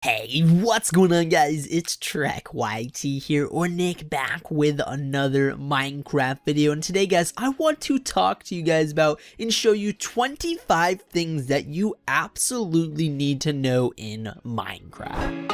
Hey, what's going on, guys? It's Trek YT here, or Nick, back with another Minecraft video. And today, guys, I want to talk to you guys about and show you 25 things that you absolutely need to know in Minecraft.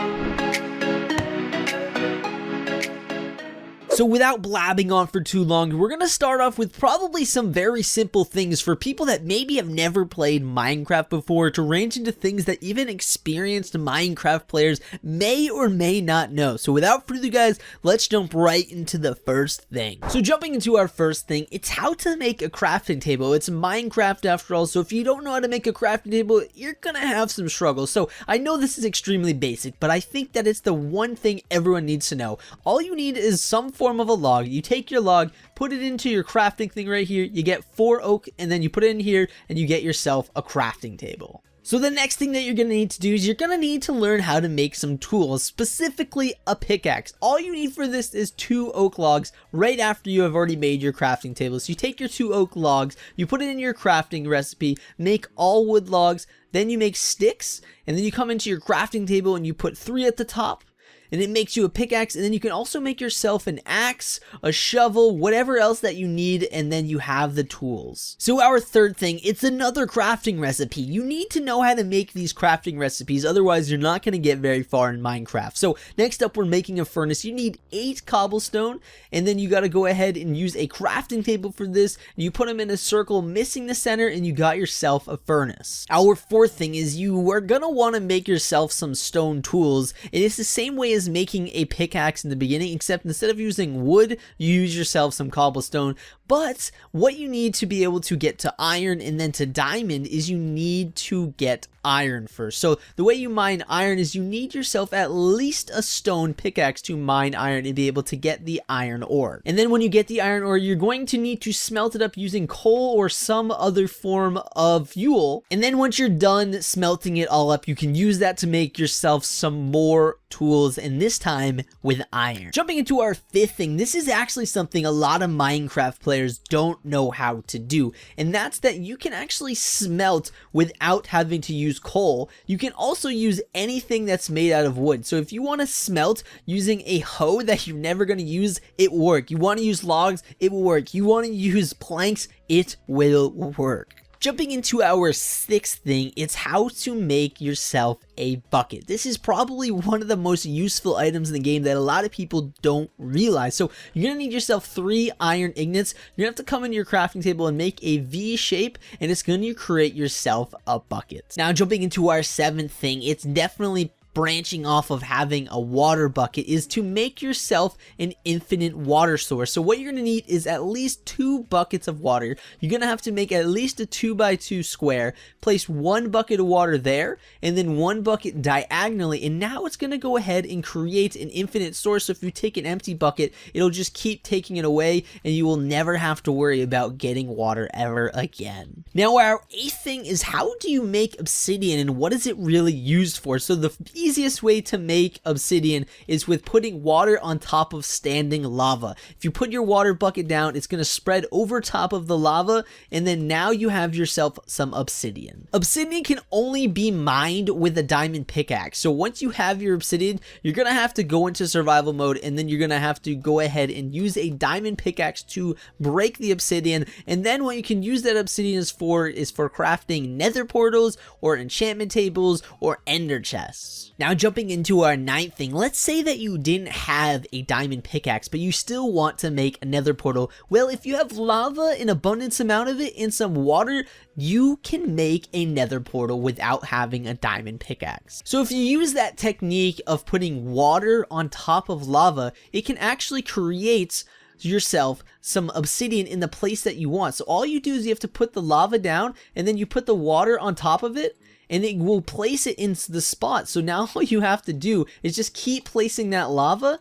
So without blabbing on for too long, we're going to start off with probably some very simple things for people that maybe have never played Minecraft before, to range into things that even experienced Minecraft players may or may not know. So without further ado, guys, let's jump right into the first thing. So jumping into our first thing, it's how to make a crafting table. It's Minecraft after all, so if you don't know how to make a crafting table, you're going to have some struggles. So I know this is extremely basic, but I think that it's the one thing everyone needs to know. All you need is some form of a log. You take your log, put it into your crafting thing right here, you get 4 oak, and then you put it in here and you get yourself a crafting table. So the next thing that you're going to need to do is you're going to need to learn how to make some tools, specifically a pickaxe. All you need for this is 2 oak logs right after you have already made your crafting table. So you take your 2 oak logs, you put it in your crafting recipe, make all wood logs, then you make sticks, and then you come into your crafting table and you put 3 at the top. And it makes you a pickaxe, and then you can also make yourself an axe, a shovel, whatever else that you need, and then you have the tools. So our third thing, it's another crafting recipe. You need to know how to make these crafting recipes, otherwise you're not going to get very far in Minecraft. So next up, we're making a furnace. You need 8 cobblestone, and then you got to go ahead and use a crafting table for this. You put them in a circle, missing the center, and you got yourself a furnace. Our fourth thing is you are going to want to make yourself some stone tools, and it's the same way as making a pickaxe in the beginning, except instead of using wood, you use yourself some cobblestone. But what you need to be able to get to iron and then to diamond is you need to get iron first. So the way you mine iron is you need yourself at least a stone pickaxe to mine iron and be able to get the iron ore. And then when you get the iron ore, you're going to need to smelt it up using coal or some other form of fuel. And then once you're done smelting it all up, you can use that to make yourself some more tools, and this time with iron. Jumping into our fifth thing, this is actually something a lot of Minecraft players don't know how to do, and that's that you can actually smelt without having to use coal. You can also use anything that's made out of wood. So if you want to smelt using a hoe that you're never going to use, it will work. You want to use logs, it will work. You want to use planks, it will work. Jumping into our sixth thing, it's how to make yourself a bucket. This is probably one of the most useful items in the game that a lot of people don't realize. So you're gonna need yourself 3 iron ingots. You're gonna have to come into your crafting table and make a V shape, and it's gonna create yourself a bucket. Now jumping into our seventh thing, it's definitely branching off of having a water bucket, is to make yourself an infinite water source. So what you're going to need is at least 2 buckets of water. You're going to have to make at least a 2x2 square, place 1 bucket of water there, and then 1 bucket diagonally, and now it's going to go ahead and create an infinite source. So if you take an empty bucket, it'll just keep taking it away, and you will never have to worry about getting water ever again. Now our 8th thing is, how do you make obsidian, and what is it really used for? So the easiest way to make obsidian is with putting water on top of standing lava. If you put your water bucket down, it's going to spread over top of the lava, and then now you have yourself some obsidian. Obsidian can only be mined with a diamond pickaxe. So once you have your obsidian, you're going to have to go into survival mode, and then you're going to have to go ahead and use a diamond pickaxe to break the obsidian. And then what you can use that obsidian is for crafting nether portals or enchantment tables or ender chests. Now jumping into our 9th thing, let's say that you didn't have a diamond pickaxe, but you still want to make a nether portal. Well, if you have lava, an abundance amount of it, and some water, you can make a nether portal without having a diamond pickaxe. So if you use that technique of putting water on top of lava, it can actually create yourself some obsidian in the place that you want. So all you do is you have to put the lava down, and then you put the water on top of it, and it will place it into the spot. So now all you have to do is just keep placing that lava,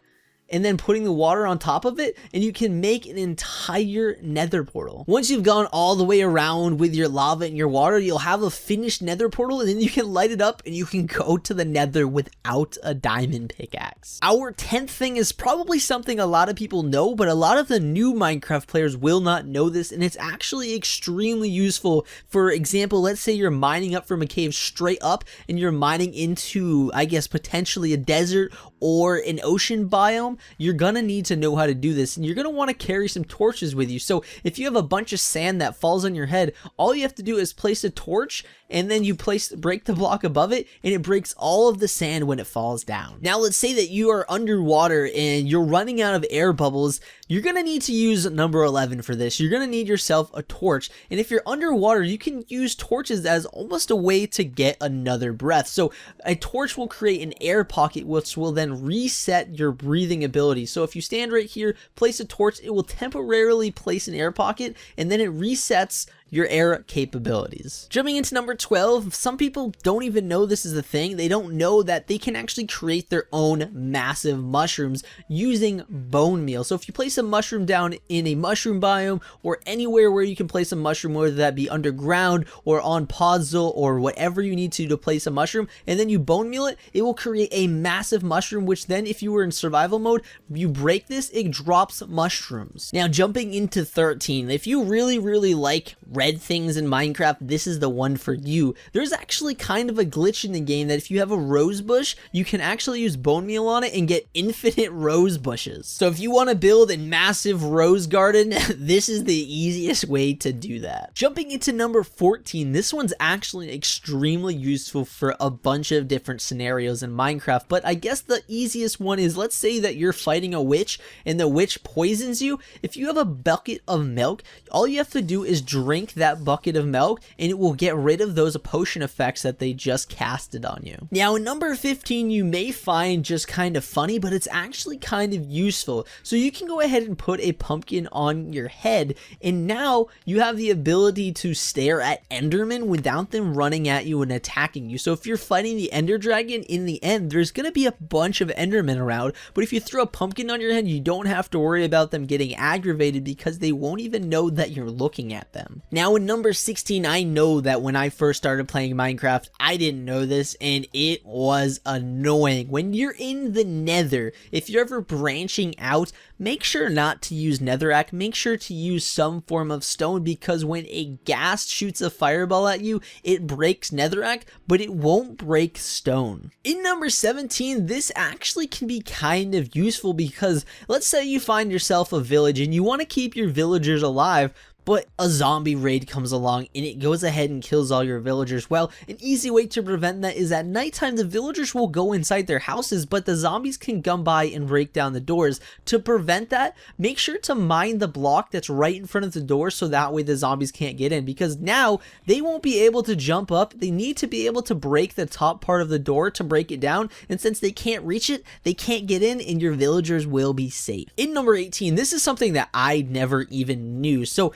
and then putting the water on top of it, and you can make an entire nether portal. Once you've gone all the way around with your lava and your water, you'll have a finished nether portal, and then you can light it up and you can go to the nether without a diamond pickaxe. Our 10th thing is probably something a lot of people know, but a lot of the new Minecraft players will not know this, and it's actually extremely useful. For example, let's say you're mining up from a cave straight up and you're mining into, I guess, potentially a desert or an ocean biome. You're gonna need to know how to do this, and you're gonna want to carry some torches with you. So if you have a bunch of sand that falls on your head, all you have to do is place a torch, and then you break the block above it, and it breaks all of the sand when it falls down. Now let's say that you are underwater and you're running out of air bubbles. You're gonna need to use number 11 for this. You're gonna need yourself a torch, and if you're underwater, you can use torches as almost a way to get another breath. So a torch will create an air pocket, which will then reset your breathing ability. So if you stand right here, place a torch, it will temporarily place an air pocket, and then it resets your air capabilities. Jumping into number 12, some people don't even know this is a thing. They don't know that they can actually create their own massive mushrooms using bone meal. So if you place a mushroom down in a mushroom biome or anywhere where you can place a mushroom, whether that be underground or on podzol or whatever you need to place a mushroom, and then you bone meal it, it will create a massive mushroom, which then if you were in survival mode, you break this, it drops mushrooms. Now jumping into 13, if you really like red things in Minecraft, this is the one for you. There's actually kind of a glitch in the game that if you have a rose bush, you can actually use bone meal on it and get infinite rose bushes. So if you want to build a massive rose garden, this is the easiest way to do that. Jumping into number 14, this one's actually extremely useful for a bunch of different scenarios in Minecraft, but I guess the easiest one is, let's say that you're fighting a witch and the witch poisons you. If you have a bucket of milk, all you have to do is drink that bucket of milk and it will get rid of those potion effects that they just casted on you. Now in number 15, you may find just kind of funny, but it's actually kind of useful. So you can go ahead and put a pumpkin on your head, and now you have the ability to stare at endermen without them running at you and attacking you. So if you're fighting the ender dragon, in the end there's gonna be a bunch of endermen around, but if you throw a pumpkin on your head, you don't have to worry about them getting aggravated because they won't even know that you're looking at them. Now in number 16, I know that when I first started playing Minecraft, I didn't know this, and it was annoying. When you're in the nether, if you're ever branching out, make sure not to use netherrack. Make sure to use some form of stone, because when a ghast shoots a fireball at you, it breaks netherrack, but it won't break stone. In number 17, this actually can be kind of useful because let's say you find yourself a village and you want to keep your villagers alive, but a zombie raid comes along and it goes ahead and kills all your villagers. Well, an easy way to prevent that is at nighttime the villagers will go inside their houses, but the zombies can come by and break down the doors. To prevent that, make sure to mine the block that's right in front of the door so that way the zombies can't get in, because now they won't be able to jump up. They need to be able to break the top part of the door to break it down, and since they can't reach it, they can't get in and your villagers will be safe. In number 18, this is something that I never even knew. So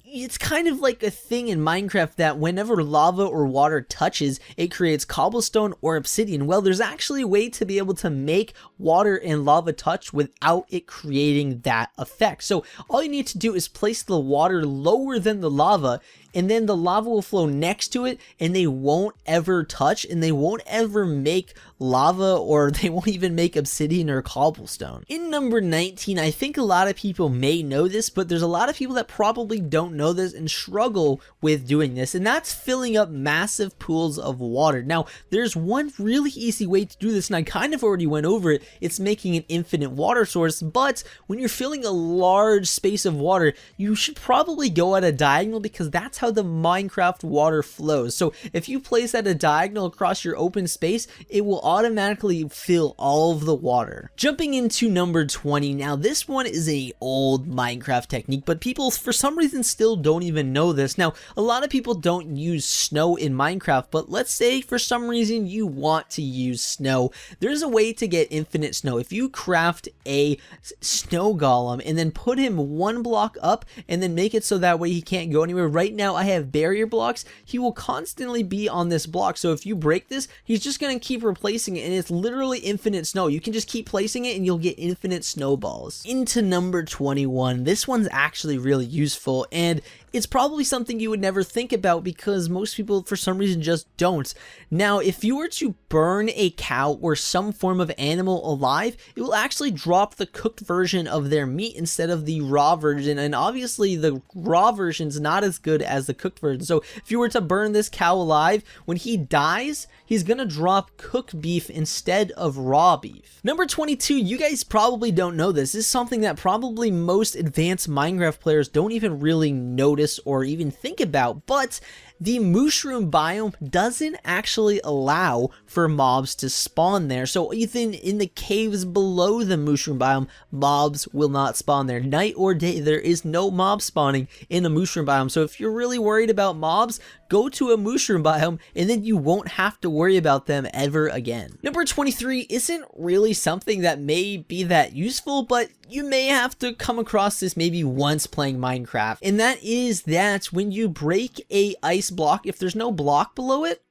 it's kind of like a thing in Minecraft that whenever lava or water touches, it creates cobblestone or obsidian. Well, there's actually a way to be able to make water and lava touch without it creating that effect. So all you need to do is place the water lower than the lava, and then the lava will flow next to it, and they won't ever touch, and they won't ever make lava, or they won't even make obsidian or cobblestone. In number 19, I think a lot of people may know this, but there's a lot of people that probably don't know this and struggle with doing this, and that's filling up massive pools of water. Now, there's one really easy way to do this, and I kind of already went over it. It's making an infinite water source, but when you're filling a large space of water, you should probably go at a diagonal, because that's how the Minecraft water flows. So if you place at a diagonal across your open space, it will automatically fill all of the water. Jumping into number 20, now this one is a old Minecraft technique, but people for some reason still don't even know this. Now, a lot of people don't use snow in Minecraft, but let's say for some reason you want to use snow. There's a way to get infinite snow. If you craft a snow golem and then put him one block up and then make it so that way he can't go anywhere, right now now I have barrier blocks, he will constantly be on this block. So if you break this, he's just going to keep replacing it, and it's literally infinite snow. You can just keep placing it and you'll get infinite snowballs. Into number 21. This one's actually really useful, and it's probably something you would never think about because most people for some reason just don't. Now, if you were to burn a cow or some form of animal alive, it will actually drop the cooked version of their meat instead of the raw version, and obviously the raw version's not as good as the cooked version. So if you were to burn this cow alive, when he dies, he's gonna drop cooked beef instead of raw beef. Number 22, you guys probably don't know this. This is something that probably most advanced Minecraft players don't even really notice or even think about, but the mushroom biome doesn't actually allow for mobs to spawn there. So even in the caves below the mushroom biome, mobs will not spawn there. Night or day, there is no mob spawning in the mushroom biome. So if you're really worried about mobs, go to a mushroom biome and then you won't have to worry about them ever again. Number 23 isn't really something that may be that useful, but you may have to come across this maybe once playing Minecraft, and that is that when you break a ice block, if there's no block below it,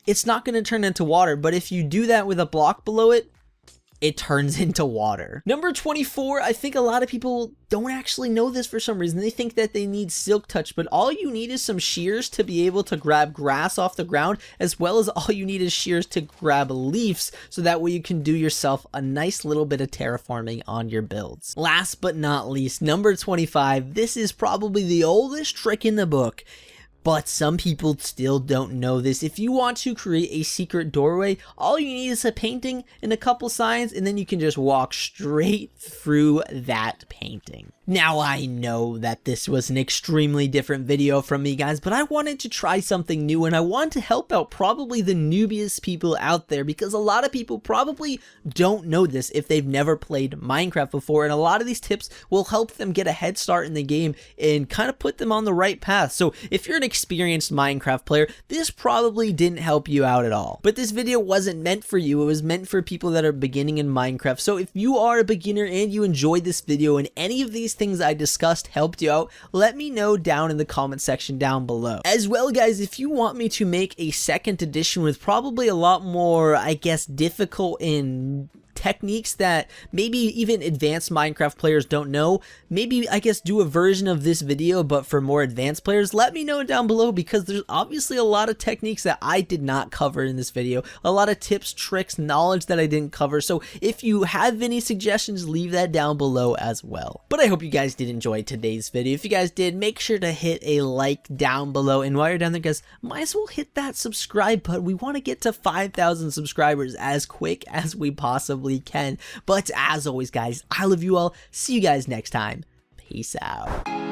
it's not going to turn into water, but if you do that with a block below it, it turns into water. Number 24, I think a lot of people don't actually know this for some reason. They think that they need silk touch, but all you need is some shears to be able to grab grass off the ground, as well as all you need is shears to grab leaves, so that way you can do yourself a nice little bit of terraforming on your builds. Last but not least, number 25, this is probably the oldest trick in the book, but some people still don't know this. If you want to create a secret doorway, all you need is a painting and a couple signs, and then you can just walk straight through that painting. Now, I know that this was an extremely different video from me, guys, but I wanted to try something new, and I want to help out probably the newbiest people out there, because a lot of people probably don't know this if they've never played Minecraft before, and a lot of these tips will help them get a head start in the game and kind of put them on the right path. So if you're an experienced Minecraft player, this probably didn't help you out at all. But this video wasn't meant for you. It was meant for people that are beginning in Minecraft. So if you are a beginner and you enjoyed this video and any of these things I discussed helped you out, let me know down in the comment section down below. As well, guys, if you want me to make a second edition with probably a lot more, I guess, difficult and techniques that maybe even advanced Minecraft players don't know, maybe I guess do a version of this video but for more advanced players, let me know down below, because there's obviously a lot of techniques that I did not cover in this video, a lot of tips, tricks, knowledge that I didn't cover. So if you have any suggestions, leave that down below as well. But I hope you guys did enjoy today's video. If you guys did, make sure to hit a like down below, and while you're down there, guys, might as well hit that subscribe button. We want to get to 5,000 subscribers as quick as we possibly can. But as always, guys, I love you all. See you guys next time. Peace out.